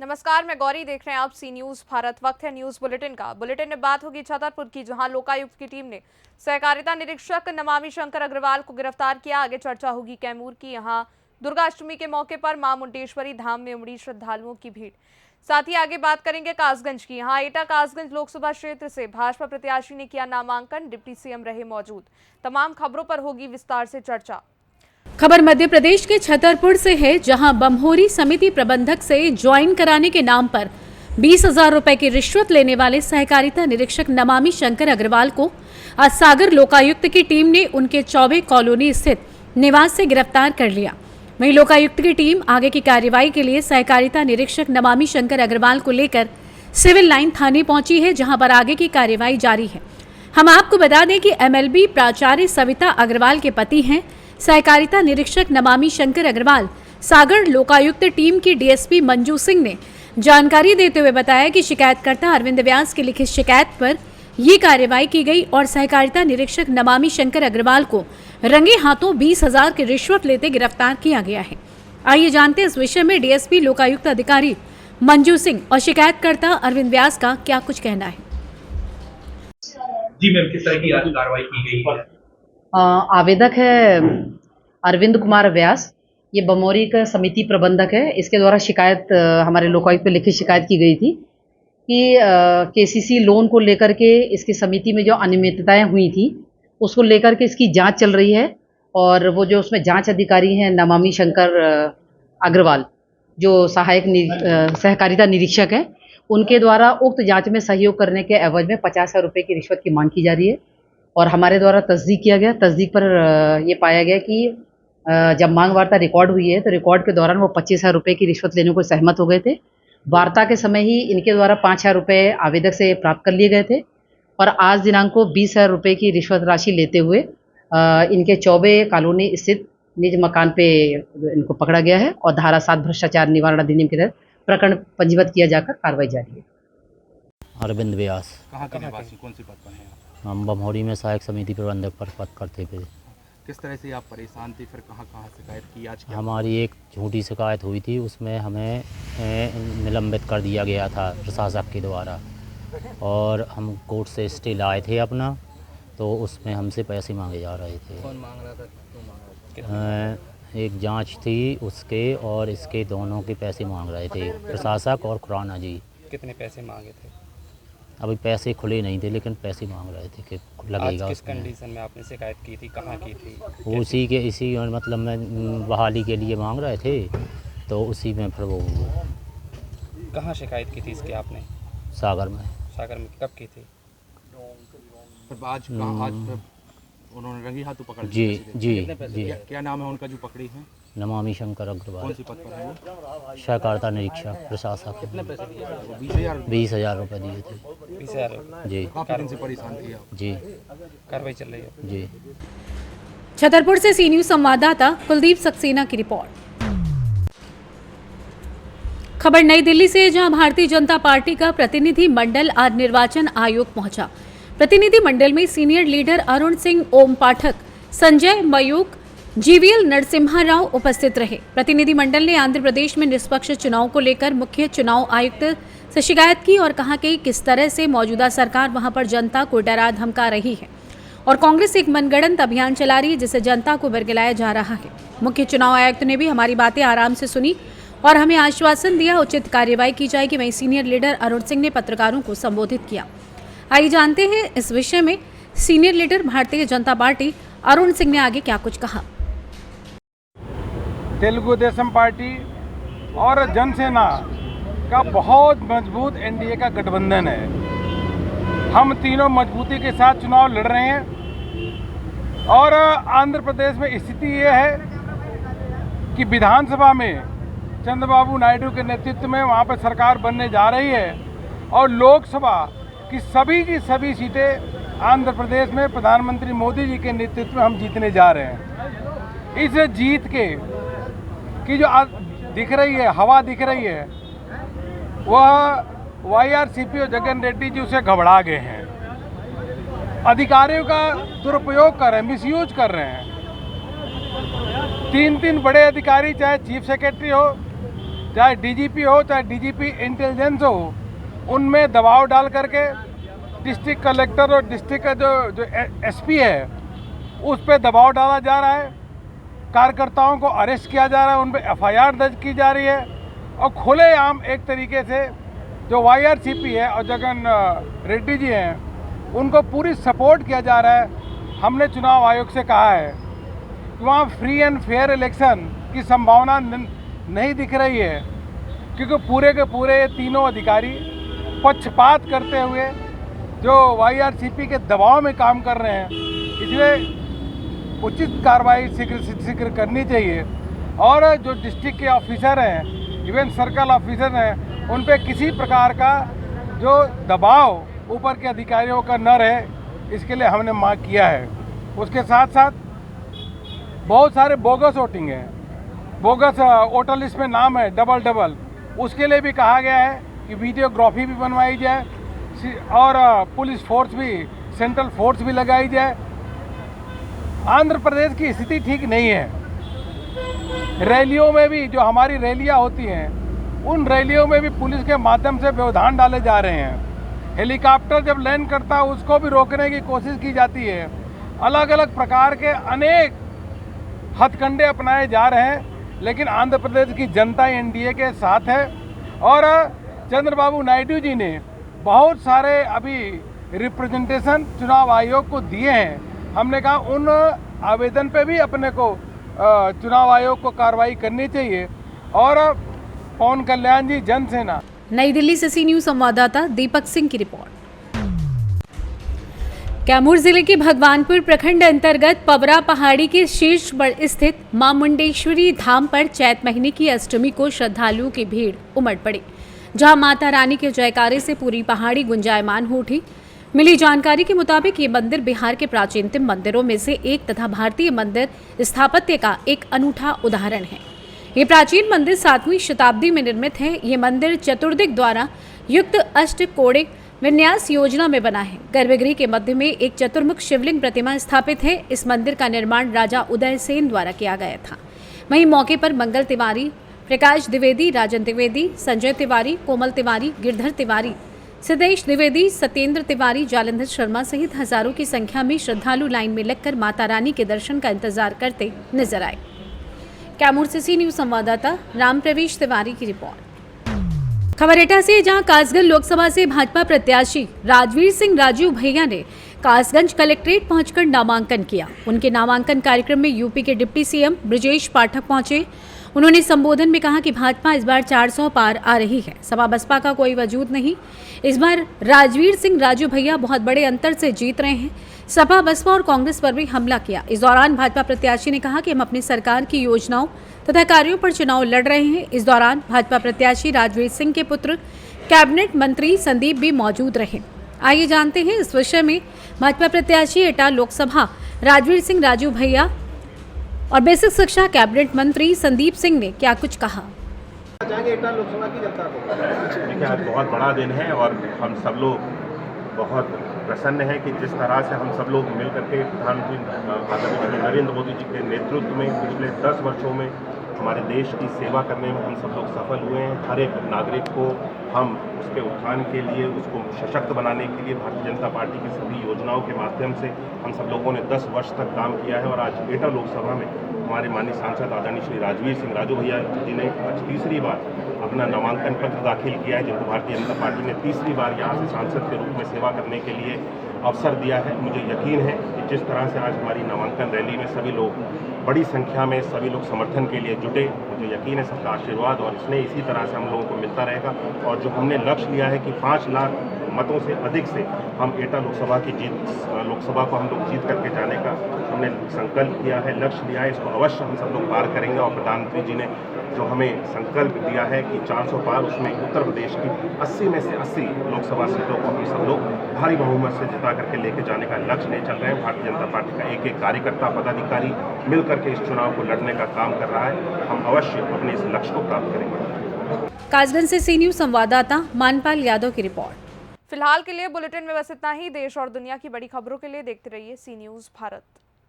नमस्कार, मैं गौरी, देख रहे हैं आप सी न्यूज भारत। वक्त है न्यूज बुलेटिन का। बुलेटिन में बात होगी छतरपुर की, जहां लोकायुक्त की टीम ने सहकारिता निरीक्षक नमामि शंकर अग्रवाल को गिरफ्तार किया। आगे चर्चा होगी कैमूर की। यहां दुर्गाष्टमी के मौके पर मां मुंडेश्वरी धाम में उमड़ी श्रद्धालुओं की भीड़। साथ ही आगे बात करेंगे कासगंज की। यहाँ एटा कासगंज लोकसभा क्षेत्र से भाजपा प्रत्याशी ने किया नामांकन, डिप्टी सीएम रहे मौजूद। तमाम खबरों पर होगी विस्तार से चर्चा। खबर मध्य प्रदेश के छतरपुर से है, जहां बमहोरी समिति प्रबंधक से ज्वाइन कराने के नाम पर 20,000 रुपए की रिश्वत लेने वाले सहकारिता निरीक्षक नमामि शंकर अग्रवाल को आज सागर लोकायुक्त की टीम ने उनके चौबे कॉलोनी स्थित निवास से गिरफ्तार कर लिया। वहीं लोकायुक्त की टीम आगे की कार्रवाई के लिए सहकारिता निरीक्षक नमामि शंकर अग्रवाल को लेकर सिविल लाइन थाने पहुंची है, जहां पर आगे की कार्रवाई जारी है। हम आपको बता दें कि MLB प्राचार्य सविता अग्रवाल के पति हैं सहकारिता निरीक्षक नमामि शंकर अग्रवाल। सागर लोकायुक्त टीम की DSP मंजू सिंह ने जानकारी देते हुए बताया कि शिकायतकर्ता अरविंद व्यास की लिखित शिकायत पर ये कार्रवाई की गई और सहकारिता निरीक्षक नमामि शंकर अग्रवाल को रंगे हाथों 20,000 की रिश्वत लेते गिरफ्तार किया गया है। आइए जानते हैं इस विषय में DSP लोकायुक्त अधिकारी मंजू सिंह और शिकायतकर्ता अरविंद व्यास का क्या कुछ कहना है। जी मैम, किस तरह की आज कार्रवाई की गई है? आवेदक है अरविंद कुमार व्यास, ये बमोरी का समिति प्रबंधक है। इसके द्वारा शिकायत हमारे लोकायुक्त पे लिखित शिकायत की गई थी कि KCC लोन को लेकर के इसकी समिति में जो अनियमितताएं हुई थी उसको लेकर के इसकी जांच चल रही है। और वो जो उसमें जांच अधिकारी हैं नमामि शंकर अग्रवाल, जो सहायक सहकारिता निरीक्षक हैं, उनके द्वारा उक्त जांच में सहयोग करने के एवज में 50,000 रुपये की रिश्वत की मांग की जा रही है। और हमारे द्वारा तस्दीक किया गया। तस्दीक पर ये पाया गया कि जब मांग वार्ता रिकॉर्ड हुई है तो रिकॉर्ड के दौरान वो 25,000 रुपये की रिश्वत लेने को सहमत हो गए थे। वार्ता के समय ही इनके द्वारा 5,000 रुपये आवेदक से प्राप्त कर लिए गए थे और आज दिनांक को 20,000 रुपये की रिश्वत राशि लेते हुए इनके चौबे कॉलोनी स्थित निज मकान पे इनको पकड़ा गया है और धारा 7 भ्रष्टाचार निवारण अधिनियम के तहत प्रकरण पंजीबद्ध किया जाकर कार्रवाई जारी है। अरविंद व्यास। कहाँ के निवासी, कौन सी पद पर हैं? हम बमहोरी में सहायक समिति प्रबंधक पर पद करते थे। किस तरह से आप परेशान थे, फिर कहाँ शिकायत की? आज हमारी एक झूठी शिकायत हुई थी, उसमें हमें निलंबित कर दिया गया था प्रशासक के द्वारा और हम कोर्ट से स्टे लाए थे अपना, तो उसमें हमसे पैसे मांगे जा रहे थे। कौन मांग रहा था? क्यों मांग रहा था? एक जांच थी उसके और इसके दोनों के पैसे मांग रहे थे प्रशासक और खुराना जी। कितने पैसे मांगे थे? अभी पैसे खुले नहीं थे लेकिन पैसे मांग रहे थे कि लगेगा। आज किस कंडीशन में आपने शिकायत की थी, कहाँ की थी? इसी मतलब में बहाली के लिए मांग रहे थे, तो उसी में फिर वो कहाँ शिकायत की थी इसके आपने? सागर में। सागर में कब की थी? आज उन्होंने रंगी हाथों पकड़ जी जी जी। क्या नाम है उनका जो पकड़ी है? नमामि शंकर अग्रवाल। कौन सी पद पर है वो? सहकारिता निरीक्षक प्रशासक। कितने पैसे दिए? 20,000। 20,000 रुपये दिए थे। 20,000 जी। काफी दिन से परेशान थे आप? जी। कार्रवाई चल रही है जी। छतरपुर से सी न्यूज संवाददाता कुलदीप सक्सेना की रिपोर्ट। खबर नई दिल्ली से, जहां भारतीय जनता पार्टी का प्रतिनिधि मंडल आज निर्वाचन आयोग पहुंचा। प्रतिनिधि मंडल में सीनियर लीडर अरुण सिंह, ओम पाठक, संजय मयूख, GVL नरसिम्हा राव उपस्थित रहे। प्रतिनिधि मंडल ने आंध्र प्रदेश में निष्पक्ष चुनाव को लेकर मुख्य चुनाव आयुक्त से शिकायत की और कहा कि किस तरह से मौजूदा सरकार वहां पर जनता को डरा धमका रही है और कांग्रेस एक मनगढ़ंत अभियान चला रही है जिससे जनता को बरगलाया जा रहा है। मुख्य चुनाव आयुक्त ने भी हमारी बातें आराम से सुनी और हमें आश्वासन दिया उचित कार्रवाई की जाएगी। वहीं सीनियर लीडर अरुण सिंह ने पत्रकारों को संबोधित किया। आइए जानते हैं इस विषय में senior leader Bharatiya Janata party Arun Singh ने आगे क्या कुछ कहा। तेलुगु देशम पार्टी और जनसेना का बहुत मजबूत NDA का गठबंधन है। हम तीनों मजबूती के साथ चुनाव लड़ रहे हैं और आंध्र प्रदेश में स्थिति ये है कि विधानसभा में चंद्रबाबू नायडू के नेतृत्व में वहाँ पर सरकार बनने जा रही है और लोकसभा की सभी सीटें आंध्र प्रदेश में प्रधानमंत्री मोदी जी के नेतृत्व में हम जीतने जा रहे हैं। इस जीत की जो दिख रही है, हवा दिख रही है, वह YRCP और जगन रेड्डी जी उसे घबरा गए हैं। अधिकारियों का दुरुपयोग कर रहे हैं, मिसयूज कर रहे हैं। 3 बड़े अधिकारी, चाहे चीफ सेक्रेटरी हो, चाहे डीजीपी हो, चाहे डीजीपी इंटेलिजेंस हो, उनमें दबाव डाल करके डिस्ट्रिक्ट कलेक्टर और डिस्ट्रिक्ट का जो एसपी है उस पर दबाव डाला जा रहा है। कार्यकर्ताओं को अरेस्ट किया जा रहा है, उन पर एफआईआर दर्ज की जा रही है और खुलेआम एक तरीके से जो वाईआरसीपी है और जगन रेड्डी जी हैं उनको पूरी सपोर्ट किया जा रहा है। हमने चुनाव आयोग से कहा है कि वहाँ फ्री एंड फेयर इलेक्शन की संभावना नहीं दिख रही है, क्योंकि पूरे के पूरे तीनों अधिकारी पक्षपात करते हुए जो वाईआरसीपी के दबाव में काम कर रहे हैं, इसलिए उचित कार्रवाई शीघ्र करनी चाहिए। और जो डिस्ट्रिक्ट के ऑफिसर हैं, इवन सर्कल ऑफिसर हैं, उन पे किसी प्रकार का जो दबाव ऊपर के अधिकारियों का न रहे, इसके लिए हमने मांग किया है। उसके साथ साथ बहुत सारे बोगस वोटिंग है, बोगस वोटर लिस्ट में नाम है डबल, उसके लिए भी कहा गया है कि वीडियोग्राफी भी बनवाई जाए और पुलिस फोर्स भी, सेंट्रल फोर्स भी लगाई जाए। आंध्र प्रदेश की स्थिति ठीक नहीं है। रैलियों में भी, जो हमारी रैलियां होती हैं, उन रैलियों में भी पुलिस के माध्यम से व्यवधान डाले जा रहे हैं। हेलीकॉप्टर जब लैंड करता है उसको भी रोकने की कोशिश की जाती है। अलग अलग प्रकार के अनेक हथकंडे अपनाए जा रहे हैं, लेकिन आंध्र प्रदेश की जनता एनडीए के साथ है। और चंद्रबाबू नायडू जी ने बहुत सारे अभी रिप्रेजेंटेशन चुनाव आयोग को दिए हैं। हमने कहा उन आवेदन पे भी अपने को चुनाव आयोग को कार्रवाई करनी चाहिए। और पवन कल्याण जी, जनसेना। नई दिल्ली से सी न्यूज संवाददाता दीपक सिंह की रिपोर्ट। कैमूर जिले के भगवानपुर प्रखंड अंतर्गत पवरा पहाड़ी के शीर्ष पर स्थित मां मुंडेश्वरी धाम पर चैत महीने की अष्टमी को श्रद्धालुओं की भीड़ उमड़ पड़ी, जहां माता रानी के जयकारे से पूरी पहाड़ी गुंजायमान हो उठी। मिली जानकारी के मुताबिक ये मंदिर बिहार के प्राचीनतम मंदिरों में से एक तथा भारतीय मंदिर स्थापत्य का एक अनूठा उदाहरण है। ये प्राचीन मंदिर 7वीं शताब्दी में निर्मित है। ये मंदिर चतुर्दिक द्वारा युक्त अष्टकोणिक विन्यास योजना में बना है। गर्भगृह के मध्य में एक चतुर्मुख शिवलिंग प्रतिमा स्थापित है। इस मंदिर का निर्माण राजा उदय सेन द्वारा किया गया था। वहीं मौके पर मंगल तिवारी, प्रकाश द्विवेदी, राजन द्विवेदी, संजय तिवारी, कोमल तिवारी, गिरधर तिवारी, सिद्धेश द्विवेदी, सत्येंद्र तिवारी, जालंधर शर्मा सहित हजारों की संख्या में श्रद्धालु लाइन में लगकर माता रानी के दर्शन का इंतजार करते नजर आए। कैमूर से सी न्यूज संवाददाता राम प्रवेश तिवारी की रिपोर्ट। खबरेटा से, जहां कासगंज लोकसभा से भाजपा प्रत्याशी राजवीर सिंह राजू भैया ने कासगंज कलेक्ट्रेट पहुंचकर नामांकन किया। उनके नामांकन कार्यक्रम में यूपी के डिप्टी सीएम ब्रजेश पाठक पहुंचे। उन्होंने संबोधन में कहा कि भाजपा इस बार 400 पार आ रही है, सपा बसपा का कोई वजूद नहीं। इस बार राजवीर सिंह राजू भैया बहुत बड़े अंतर से जीत रहे हैं। सपा बसपा और कांग्रेस पर भी हमला किया। इस दौरान भाजपा प्रत्याशी ने कहा कि हम अपनी सरकार की योजनाओं तथा कार्यों पर चुनाव लड़ रहे हैं। इस दौरान भाजपा प्रत्याशी राजवीर सिंह के पुत्र कैबिनेट मंत्री संदीप भी मौजूद रहे। आइए जानते हैं इस विषय में भाजपा प्रत्याशी एटा लोकसभा राजवीर सिंह राजू भैया और बेसिक शिक्षा कैबिनेट मंत्री संदीप सिंह ने क्या कुछ कहा। देखिए, आज बहुत बड़ा दिन है और हम सब लोग बहुत प्रसन्न हैं कि जिस तरह से हम सब लोग मिल करके प्रधानमंत्री आदरणीय नरेंद्र मोदी जी के नेतृत्व में पिछले 10 वर्षों में हमारे देश की सेवा करने में हम सब लोग सफल हुए हैं। हर एक नागरिक को हम उसके उत्थान के लिए, उसको सशक्त बनाने के लिए भारतीय जनता पार्टी की सभी योजनाओं के माध्यम से हम सब लोगों ने 10 वर्ष तक काम किया है। और आज एटा लोकसभा में हमारे माननीय सांसद आदरणीय श्री राजवीर सिंह राजू भैया जी ने आज तीसरी बार अपना नामांकन पत्र दाखिल किया है, जिनको भारतीय जनता पार्टी ने तीसरी बार यहाँ से सांसद के रूप में सेवा करने के लिए अवसर दिया है। मुझे यकीन है कि जिस तरह से आज हमारी नामांकन रैली में सभी लोग बड़ी संख्या में सभी लोग समर्थन के लिए जुटे, मुझे यकीन है सबका आशीर्वाद और इसमें इसी तरह से हम लोगों को मिलता रहेगा। और जो हमने लक्ष्य लिया है कि 5 लाख मतों से अधिक से हम एटा लोकसभा को हम लोग जीत करके जाने का हमने संकल्प किया है, लक्ष्य लिया है, इसको अवश्य हम सब लोग पार करेंगे। और प्रधानमंत्री जी ने जो हमें संकल्प दिया है कि 400 पार, उसमें उत्तर प्रदेश की 80 में से 80 लोकसभा सीटों को हम सब लोग भारी बहुमत से जिता करके लेके जाने का लक्ष्य ले चल रहे हैं। भारतीय जनता पार्टी का एक एक कार्यकर्ता पदाधिकारी मिल करके इस चुनाव को लड़ने का काम कर रहा है। हम अवश्य अपने इस लक्ष्य को प्राप्त करेंगे। कासगंज से सी न्यूज संवाददाता मानपाल यादव की रिपोर्ट। फिलहाल के लिए बुलेटिन में बस इतना ही। देश और दुनिया की बड़ी खबरों के लिए देखते रहिए सी न्यूज भारत।